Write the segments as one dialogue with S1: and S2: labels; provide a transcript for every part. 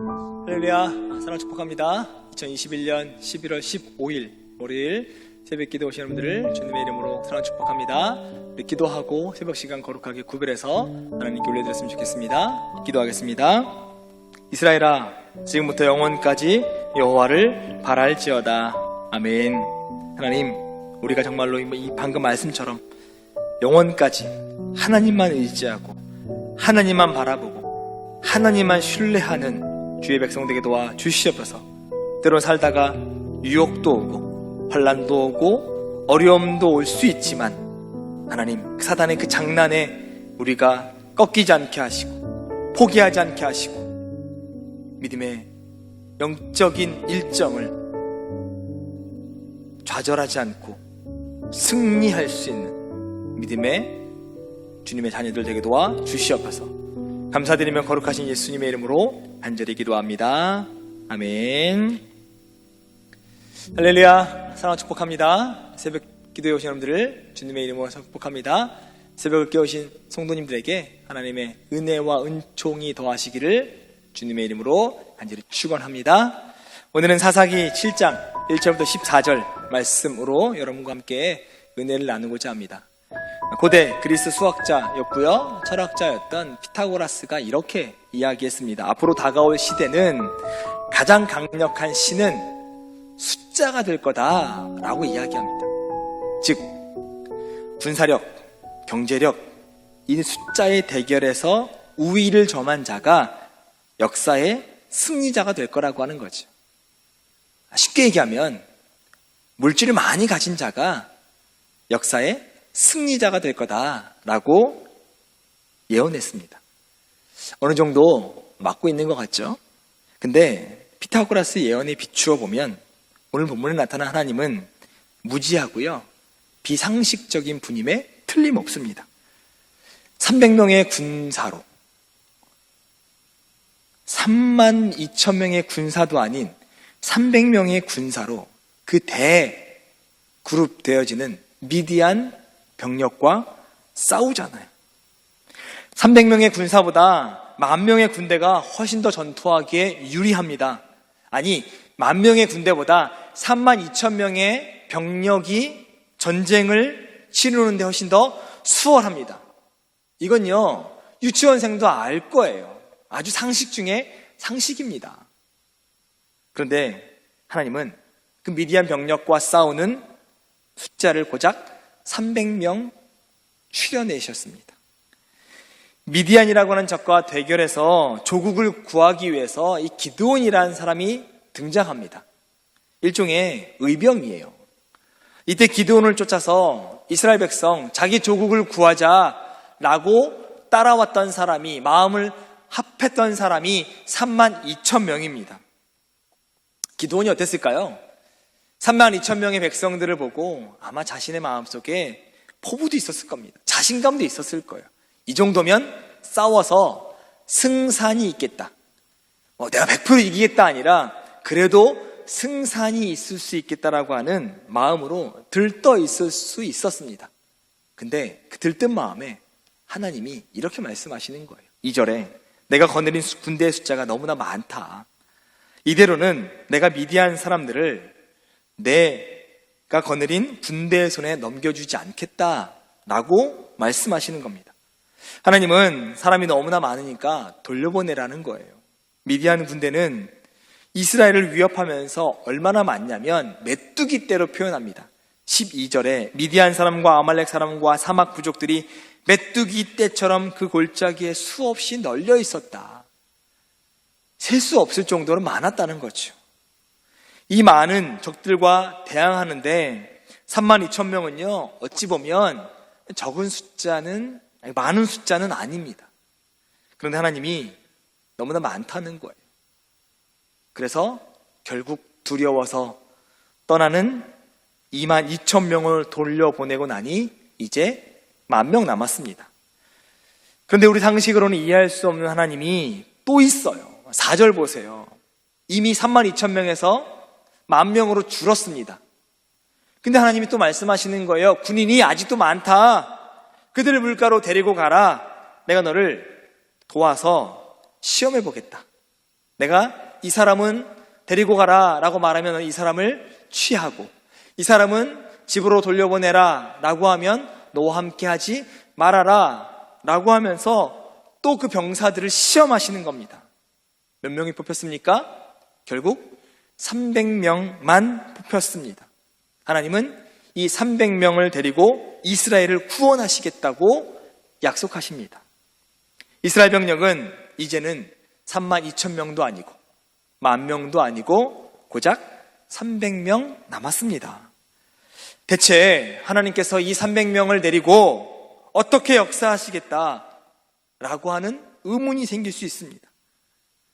S1: 할렐루야, 사랑 축복합니다. 2021년 11월 15일 월요일 새벽 기도 오신 여러분들을 주님의 이름으로 사랑 축복합니다. 우리 기도하고 새벽 시간 거룩하게 구별해서 하나님께 올려드렸으면 좋겠습니다. 기도하겠습니다. 이스라엘아, 지금부터 영원까지 여호와를 바랄지어다. 아멘. 하나님, 우리가 정말로 이 방금 말씀처럼 영원까지 하나님만 의지하고 하나님만 바라보고 하나님만 신뢰하는 주의 백성 되게 도와 주시옵소서. 때론 살다가 유혹도 오고 환난도 오고 어려움도 올 수 있지만 하나님, 사단의 그 장난에 우리가 꺾이지 않게 하시고 포기하지 않게 하시고 믿음의 영적인 일정을 좌절하지 않고 승리할 수 있는 믿음의 주님의 자녀들 되게 도와 주시옵소서. 감사드리며 거룩하신 예수님의 이름으로 간절히 기도합니다. 아멘. 할렐루야, 사랑 축복합니다. 새벽 기도에 오신 여러분들을 주님의 이름으로 축복합니다. 새벽을 깨우신 성도님들에게 하나님의 은혜와 은총이 더하시기를 주님의 이름으로 간절히 축원합니다. 오늘은 사사기 7장 1절부터 14절 말씀으로 여러분과 함께 은혜를 나누고자 합니다. 고대 그리스 수학자였고요, 철학자였던 피타고라스가 이렇게 이야기했습니다. 앞으로 다가올 시대는 가장 강력한 신은 숫자가 될 거다라고 이야기합니다. 즉 군사력, 경제력, 이 숫자의 대결에서 우위를 점한 자가 역사의 승리자가 될 거라고 하는 거죠. 쉽게 얘기하면 물질을 많이 가진 자가 역사의 승리자가 될 거다라고 예언했습니다. 어느 정도 맞고 있는 것 같죠? 근데 피타고라스 예언에 비추어 보면 오늘 본문에 나타난 하나님은 무지하고요, 비상식적인 분임에 틀림없습니다. 300명의 군사로 32,000명의 군사도 아닌 300명의 군사로 그 대그룹 되어지는 미디안 병력과 싸우잖아요. 300명의 군사보다 10,000명의 군대가 훨씬 더 전투하기에 유리합니다. 아니, 10,000명의 군대보다 32,000명의 병력이 전쟁을 치르는데 훨씬 더 수월합니다. 이건요, 유치원생도 알 거예요. 아주 상식 중에 상식입니다. 그런데 하나님은 그 미디안 병력과 싸우는 숫자를 고작 300명 추려내셨습니다. 미디안이라고 하는 적과 대결해서 조국을 구하기 위해서 이 기드온이라는 사람이 등장합니다. 일종의 의병이에요. 이때 기드온을 쫓아서 이스라엘 백성, 자기 조국을 구하자라고 따라왔던 사람이, 마음을 합했던 사람이 32,000명입니다. 기드온이 어땠을까요? 32,000명의 백성들을 보고 아마 자신의 마음속에 포부도 있었을 겁니다. 자신감도 있었을 거예요. 이 정도면 싸워서 승산이 있겠다. 내가 100% 이기겠다 아니라 그래도 승산이 있을 수 있겠다라고 하는 마음으로 들떠 있을 수 있었습니다. 근데 그 들뜬 마음에 하나님이 이렇게 말씀하시는 거예요. 2절에 내가 거느린 군대의 숫자가 너무나 많다. 이대로는 내가 미디안 사람들을 내가 거느린 군대의 손에 넘겨주지 않겠다라고 말씀하시는 겁니다. 하나님은 사람이 너무나 많으니까 돌려보내라는 거예요. 미디안 군대는 이스라엘을 위협하면서 얼마나 많냐면 메뚜기 떼로 표현합니다. 12절에 미디안 사람과 아말렉 사람과 사막 부족들이 메뚜기 떼처럼 그 골짜기에 수없이 널려 있었다. 셀 수 없을 정도로 많았다는 거죠. 이 많은 적들과 대항하는데 32,000명은요, 어찌 보면 적은 숫자는, 많은 숫자는 아닙니다. 그런데 하나님이 너무나 많다는 거예요. 그래서 결국 두려워서 떠나는 22,000명을 돌려보내고 나니 이제 10,000명 남았습니다. 그런데 우리 상식으로는 이해할 수 없는 하나님이 또 있어요. 4절 보세요. 이미 32,000명에서 10,000명으로 줄었습니다. 근데 하나님이 또 말씀하시는 거예요. 군인이 아직도 많다. 그들을 물가로 데리고 가라. 내가 너를 도와서 시험해 보겠다. 내가 이 사람은 데리고 가라 라고 말하면 이 사람을 취하고, 이 사람은 집으로 돌려보내라 라고 하면 너와 함께 하지 말아라 라고 하면서 또 그 병사들을 시험하시는 겁니다. 몇 명이 뽑혔습니까? 결국 300명만 뽑혔습니다. 하나님은 이 300명을 데리고 이스라엘을 구원하시겠다고 약속하십니다. 이스라엘 병력은 이제는 32,000명도 아니고 10,000명도 아니고 고작 300명 남았습니다. 대체 하나님께서 이 300명을 데리고 어떻게 역사하시겠다라고 하는 의문이 생길 수 있습니다.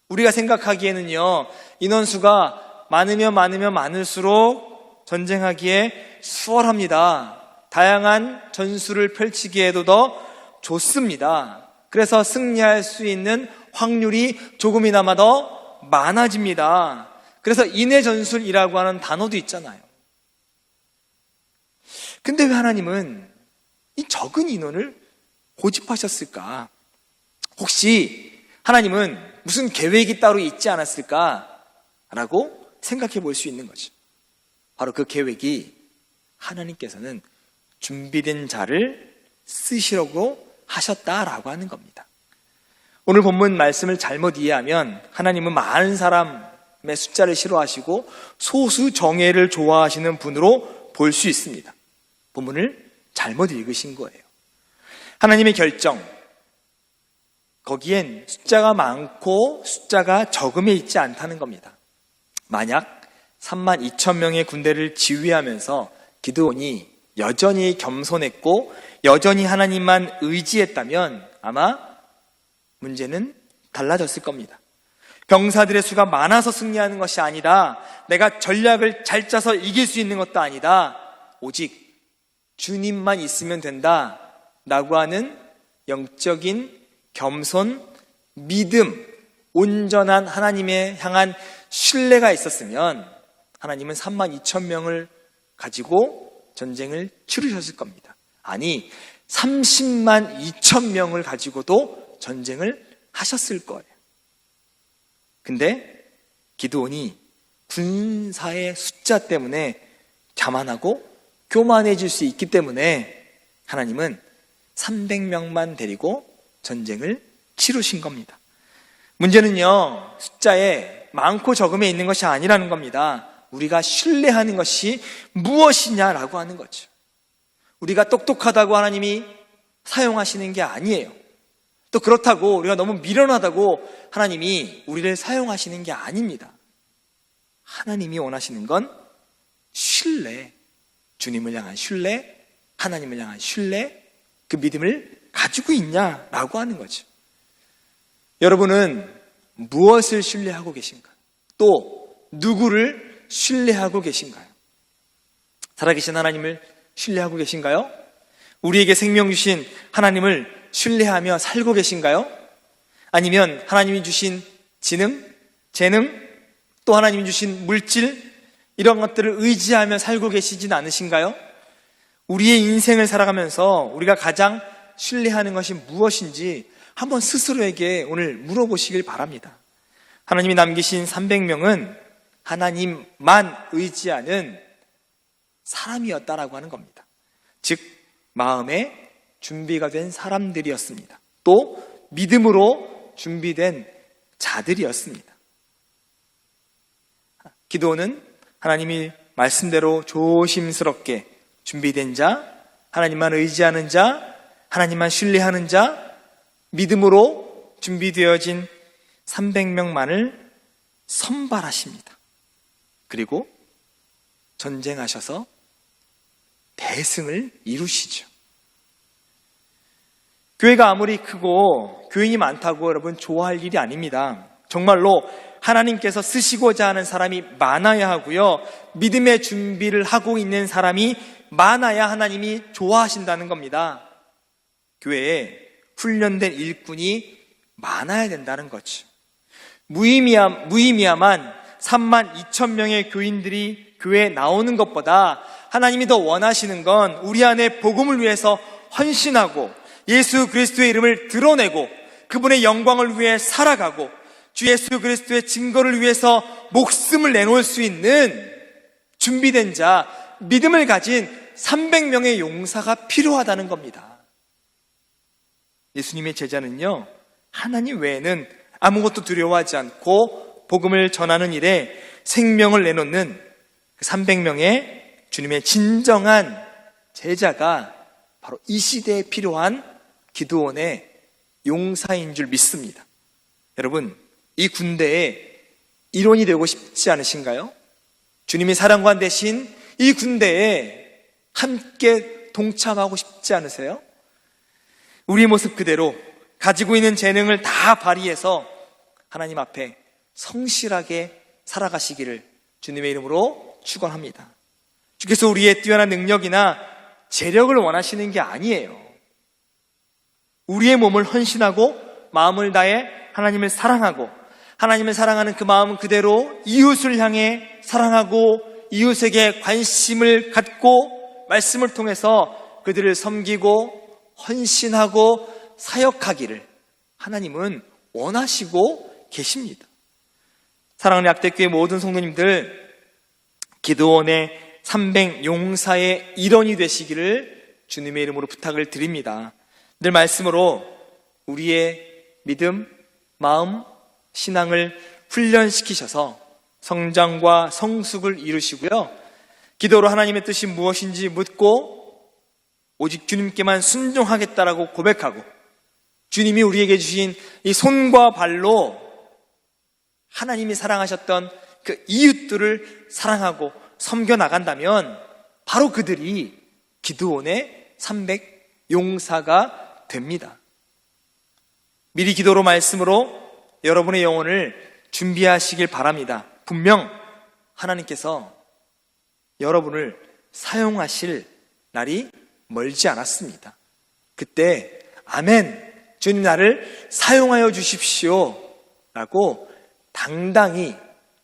S1: 우리가 생각하기에는요, 인원수가 많으면 많을수록 전쟁하기에 수월합니다. 다양한 전술을 펼치기에도 더 좋습니다. 그래서 승리할 수 있는 확률이 조금이나마 더 많아집니다. 그래서 인해전술이라고 하는 단어도 있잖아요. 근데 왜 하나님은 이 적은 인원을 고집하셨을까? 혹시 하나님은 무슨 계획이 따로 있지 않았을까라고 생각해 볼 수 있는 거죠. 바로 그 계획이 하나님께서는 준비된 자를 쓰시려고 하셨다라고 하는 겁니다. 오늘 본문 말씀을 잘못 이해하면 하나님은 많은 사람의 숫자를 싫어하시고 소수 정예를 좋아하시는 분으로 볼 수 있습니다. 본문을 잘못 읽으신 거예요. 하나님의 결정, 거기엔 숫자가 많고 숫자가 적음에 있지 않다는 겁니다. 만약 32,000명의 군대를 지휘하면서 기드온이 여전히 겸손했고 여전히 하나님만 의지했다면 아마 문제는 달라졌을 겁니다. 병사들의 수가 많아서 승리하는 것이 아니라 내가 전략을 잘 짜서 이길 수 있는 것도 아니다. 오직 주님만 있으면 된다 라고 하는 영적인 겸손, 믿음, 온전한 하나님에 향한 신뢰가 있었으면 하나님은 32,000명을 가지고 전쟁을 치르셨을 겁니다. 아니, 302,000명을 가지고도 전쟁을 하셨을 거예요. 근데 기드온이 군사의 숫자 때문에 자만하고 교만해질 수 있기 때문에 하나님은 300명만 데리고 전쟁을 치르신 겁니다. 문제는요, 숫자에 많고 적음에 있는 것이 아니라는 겁니다. 우리가 신뢰하는 것이 무엇이냐라고 하는 거죠. 우리가 똑똑하다고 하나님이 사용하시는 게 아니에요. 또 그렇다고 우리가 너무 미련하다고 하나님이 우리를 사용하시는 게 아닙니다. 하나님이 원하시는 건 신뢰, 주님을 향한 신뢰, 하나님을 향한 신뢰, 그 믿음을 가지고 있냐라고 하는 거죠. 여러분은 무엇을 신뢰하고 계신가? 또 누구를 신뢰하고 계신가요? 살아계신 하나님을 신뢰하고 계신가요? 우리에게 생명 주신 하나님을 신뢰하며 살고 계신가요? 아니면 하나님이 주신 지능, 재능, 또 하나님이 주신 물질, 이런 것들을 의지하며 살고 계시진 않으신가요? 우리의 인생을 살아가면서 우리가 가장 신뢰하는 것이 무엇인지 한번 스스로에게 오늘 물어보시길 바랍니다. 하나님이 남기신 300명은 하나님만 의지하는 사람이었다라고 하는 겁니다. 즉 마음에 준비가 된 사람들이었습니다. 또 믿음으로 준비된 자들이었습니다. 기도는 하나님이 말씀대로 조심스럽게 준비된 자, 하나님만 의지하는 자, 하나님만 신뢰하는 자, 믿음으로 준비되어진 300명만을 선발하십니다. 그리고 전쟁하셔서 대승을 이루시죠. 교회가 아무리 크고 교인이 많다고 여러분 좋아할 일이 아닙니다. 정말로 하나님께서 쓰시고자 하는 사람이 많아야 하고요, 믿음의 준비를 하고 있는 사람이 많아야 하나님이 좋아하신다는 겁니다. 교회에 훈련된 일꾼이 많아야 된다는 거죠. 무의미야만 32,000명의 교인들이 교회에 나오는 것보다 하나님이 더 원하시는 건 우리 안에 복음을 위해서 헌신하고 예수 그리스도의 이름을 드러내고 그분의 영광을 위해 살아가고 주 예수 그리스도의 증거를 위해서 목숨을 내놓을 수 있는 준비된 자, 믿음을 가진 300명의 용사가 필요하다는 겁니다. 예수님의 제자는요, 하나님 외에는 아무것도 두려워하지 않고 복음을 전하는 일에 생명을 내놓는 300명의 주님의 진정한 제자가 바로 이 시대에 필요한 기드온의 용사인 줄 믿습니다. 여러분, 이 군대에 일원이 되고 싶지 않으신가요? 주님이 사령관 대신 이 군대에 함께 동참하고 싶지 않으세요? 우리의 모습 그대로 가지고 있는 재능을 다 발휘해서 하나님 앞에 성실하게 살아가시기를 주님의 이름으로 축원합니다. 주께서 우리의 뛰어난 능력이나 재력을 원하시는 게 아니에요. 우리의 몸을 헌신하고 마음을 다해 하나님을 사랑하고, 하나님을 사랑하는 그 마음 그대로 이웃을 향해 사랑하고 이웃에게 관심을 갖고 말씀을 통해서 그들을 섬기고 헌신하고 사역하기를 하나님은 원하시고 계십니다. 사랑하는 약대교회 모든 성도님들, 기드온의 300 용사의 일원이 되시기를 주님의 이름으로 부탁을 드립니다. 늘 말씀으로 우리의 믿음, 마음, 신앙을 훈련시키셔서 성장과 성숙을 이루시고요, 기도로 하나님의 뜻이 무엇인지 묻고 오직 주님께만 순종하겠다라고 고백하고, 주님이 우리에게 주신 이 손과 발로 하나님이 사랑하셨던 그 이웃들을 사랑하고 섬겨나간다면 바로 그들이 기드온의 300 용사가 됩니다. 미리 기도로 말씀으로 여러분의 영혼을 준비하시길 바랍니다. 분명 하나님께서 여러분을 사용하실 날이 멀지 않았습니다. 그때 아멘, 주님 나를 사용하여 주십시오 라고 당당히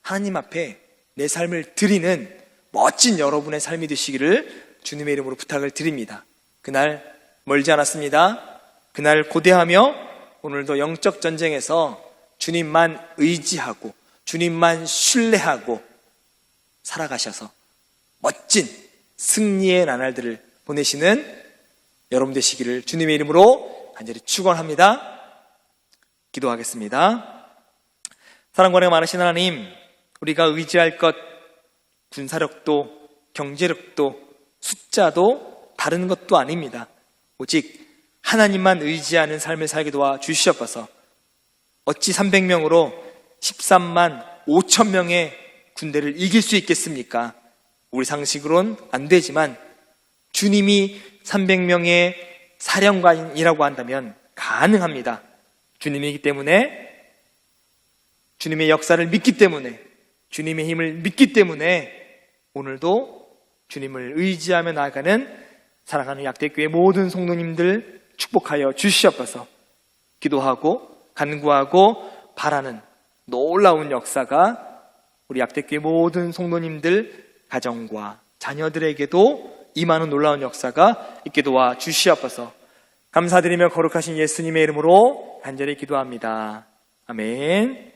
S1: 하나님 앞에 내 삶을 드리는 멋진 여러분의 삶이 되시기를 주님의 이름으로 부탁을 드립니다. 그날 멀지 않았습니다. 그날 고대하며 오늘도 영적 전쟁에서 주님만 의지하고 주님만 신뢰하고 살아가셔서 멋진 승리의 나날들을 보내시는 여러분 되시기를 주님의 이름으로 간절히 축원합니다. 기도하겠습니다. 사랑과 은혜가 많으신 하나님, 우리가 의지할 것 군사력도 경제력도 숫자도 다른 것도 아닙니다. 오직 하나님만 의지하는 삶을 살게 도와 주시옵소서. 어찌 300명으로 13만 5천 명의 군대를 이길 수 있겠습니까? 우리 상식으론 안 되지만 주님이 300명의 사령관이라고 한다면 가능합니다. 주님이기 때문에, 주님의 역사를 믿기 때문에, 주님의 힘을 믿기 때문에 오늘도 주님을 의지하며 나아가는 사랑하는 약대교회 모든 성도님들 축복하여 주시옵소서. 기도하고 간구하고 바라는 놀라운 역사가 우리 약대교회 모든 성도님들 가정과 자녀들에게도 임하는 놀라운 역사가 있게 도와 주시옵소서. 감사드리며 거룩하신 예수님의 이름으로 간절히 기도합니다. 아멘.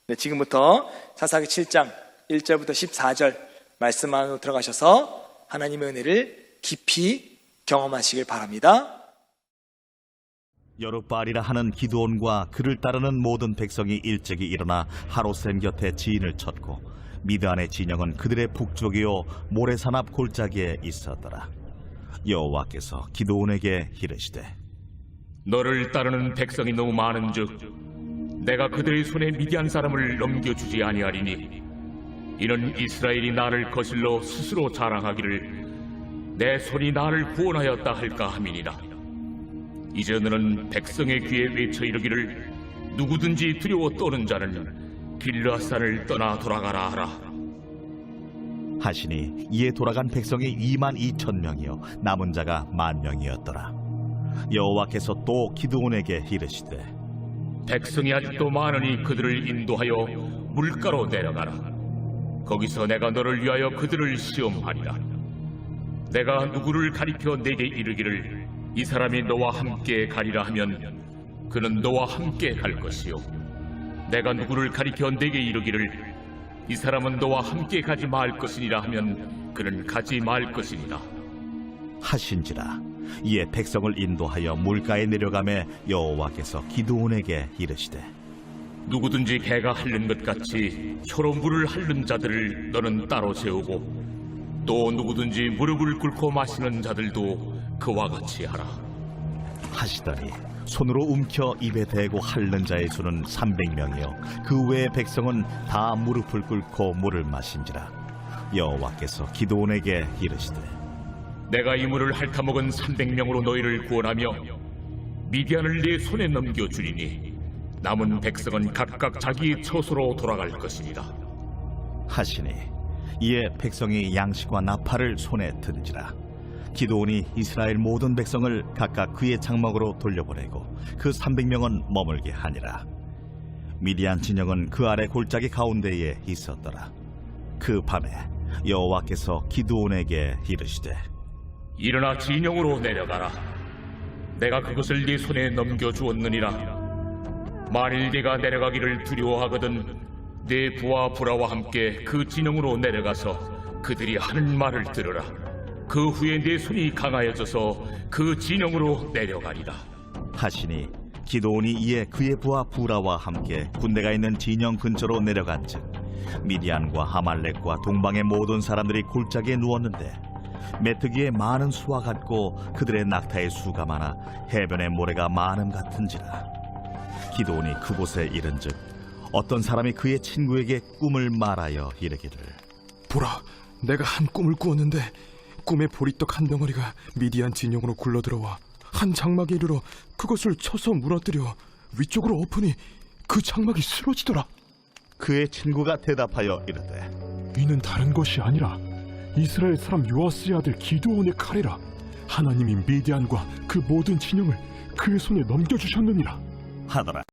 S1: 네, 지금부터 사사기 7장 1절부터 14절 말씀 안으로 들어가셔서 하나님의 은혜를 깊이 경험하시길 바랍니다.
S2: 여룻바알이라 하는 기드온과 그를 따르는 모든 백성이 일찍이 일어나 하롯셈 곁에 지인을 쳤고 미드안의 진영은 그들의 북쪽이요 모래산 앞 골짜기에 있었더라. 여호와께서 기드온에게 이르시되
S3: 너를 따르는 백성이 너무 많은즉 내가 그들의 손에 미디안 사람을 넘겨주지 아니하리니 이는 이스라엘이 나를 거슬러 스스로 자랑하기를 내 손이 나를 구원하였다 할까 함이니라. 이제 너는 백성의 귀에 외쳐 이르기를 누구든지 두려워 떠는 자는 길르앗산을 떠나 돌아가라 하라.
S2: 하시니 이에 돌아간 백성이 2만 2천 명이요 남은 자가 1만 명이었더라. 여호와께서 또 기드온에게 이르시되
S3: 백성이 아직도 많으니 그들을 인도하여 물가로 내려가라. 거기서 내가 너를 위하여 그들을 시험하리라. 내가 누구를 가리켜 내게 이르기를 이 사람이 너와 함께 가리라 하면 그는 너와 함께 갈 것이요 내가 누구를 가리켜 내게 이르기를 이 사람은 너와 함께 가지 말 것이니라 하면 그는 가지 말 것이니라.
S2: 하신지라. 이에 백성을 인도하여 물가에 내려가매 여호와께서 기드온에게 이르시되
S3: 누구든지 개가 핥는 것 같이 혀로 물을 핥는 자들을 너는 따로 세우고 또 누구든지 무릎을 꿇고 마시는 자들도 그와 같이 하라.
S2: 하시더니 손으로 움켜 입에 대고 핥는 자의 수는 300명이요 그 외의 백성은 다 무릎을 꿇고 물을 마신지라. 여호와께서 기드온에게 이르시되
S3: 내가 이 물을 핥아먹은 300명으로 너희를 구원하며 미디안을 네 손에 넘겨주리니 남은 백성은 각각 자기의 처소로 돌아갈 것이니라.
S2: 하시니 이에 백성이 양식과 나팔을 손에 들은지라. 기드온이 이스라엘 모든 백성을 각각 그의 장막으로 돌려보내고 그 300명은 머물게 하니라. 미디안 진영은 그 아래 골짜기 가운데에 있었더라. 그 밤에 여호와께서 기드온에게 이르시되
S3: 일어나 진영으로 내려가라. 내가 그것을 네 손에 넘겨주었느니라. 만일 네가 내려가기를 두려워하거든 네 부하 부라와 함께 그 진영으로 내려가서 그들이 하는 말을 들으라. 그 후에 내 손이 강하여져서 그 진영으로 내려가리라.
S2: 하시니 기드온이 이에 그의 부하 부라와 함께 군대가 있는 진영 근처로 내려간즉 미디안과 아말렉과 동방의 모든 사람들이 골짜기에 누웠는데 메뚜기의 많은 수와 같고 그들의 낙타의 수가 많아 해변의 모래가 많음 같은지라. 기드온이 그곳에 이른즉 어떤 사람이 그의 친구에게 꿈을 말하여 이르기를
S4: 보라, 내가 한 꿈을 꾸었는데 꿈에 보리떡 한 덩어리가 미디안 진영으로 굴러들어와 한 장막에 이르러 그것을 쳐서 무너뜨려 위쪽으로 엎으니 그 장막이 쓰러지더라.
S2: 그의 친구가 대답하여 이르되
S4: 이는 다른 것이 아니라 이스라엘 사람 요아스의 아들 기드온의 칼이라. 하나님이 미디안과 그 모든 진영을 그의 손에 넘겨주셨느니라
S2: 하더라.